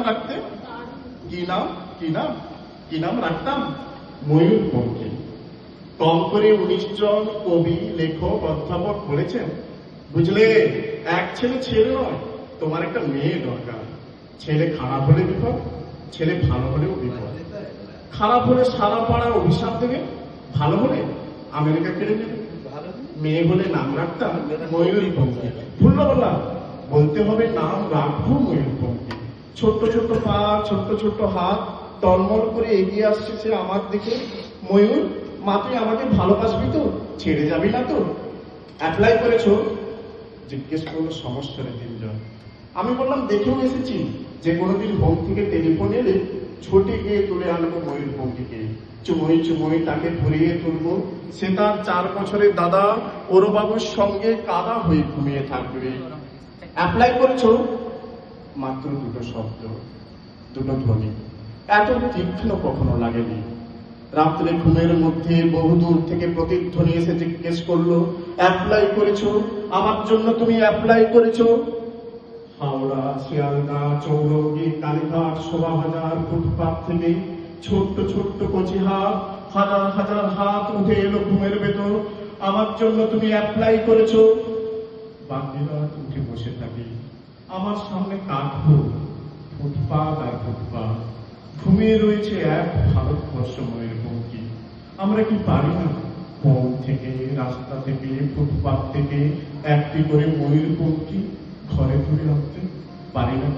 রাখতে? কি নাম? কি নাম? কি নাম রাখতাম? ময়ূরপঙ্খী। কম করে 19 জন কবি, লেখক, অধ্যাপক বলেছেন, বুঝলে, এক ছেলে ছেলে নয়, তোমার একটা মেয়ে দরকার। ছেলে খারাপ হলে বিপদ, ছেলে ভালো হলেও বিপদ। খারাপ হলে সারা পাড়া অভিশাপ দেবে, ভালো হলে আমেরিকা কেড়ে নেবে। মেয়ে হলে নাম রাখতাম ময়ূরপঙ্খী। ভুল না বললাম? বলতে হবে নাম রাখবো ময়ূরপঙ্খী। ছোট্ট ছোট্ট পা, ছোট্ট ছোট্ট হাত টলমল করে এগিয়ে আসছে সে আমার দিকে। ময়ূর, মা তুই আমাকে ভালোবাসবি তো? ছেড়ে যাবি না তো? অ্যাপ্লাই করেছো? জিজ্ঞেস করলো সমস্যার 3 জন। আমি বললাম দেখেও এসেছি যে কোনোদিন হোম থেকে টেলিফোন এলে ছোটে গিয়ে তুলে আনবো ময়ূরপঙ্খীকে। চুমই চুমই তাকে ভরিয়ে তুলবো। সে তার 4 বছরের দাদা ওর বাবুর সঙ্গে কাদা হয়ে ঘুমিয়ে থাকবে। অ্যাপ্লাই করেছো? মাত্র 2টো শব্দ, 2টো ধ্বনি। এত তীক্ষ্ণ কখনো লাগেনি। রাত্রে ঘুমের মধ্যে বহুদূর থেকে প্রতিধ্বনি এসে জিজ্ঞেস করলো, অ্যাপ্লাই করেছো? আমার জন্য তুমি অ্যাপ্লাই করেছো? হাওড়া, শিয়ালদা, চৌরঙ্গি, কালীঘাট, শোভাবাজার, ফুটপাত থেকে ছোট্ট ছোট্ট কচি হাত, হাজার হাজার হাত উঠে এলো ঘুমের ভেতর। আমার জন্য তুমি অ্যাপ্লাই করেছো? বাকি রাত উঠে বসে থাকি। আমার সামনে কাঠপুর, ফুটপাত আর ফুটপাত। ঘুমিয়ে রয়েছে এক ভারতবর্ষ ময়ূরপঙ্খী। আমরা কি পারি না হোম থেকে, রাস্তা থেকে, ফুটপাত থেকে একটি করে ময়ূরপঙ্খী ঘরে তুলে রাখতে? পারি না?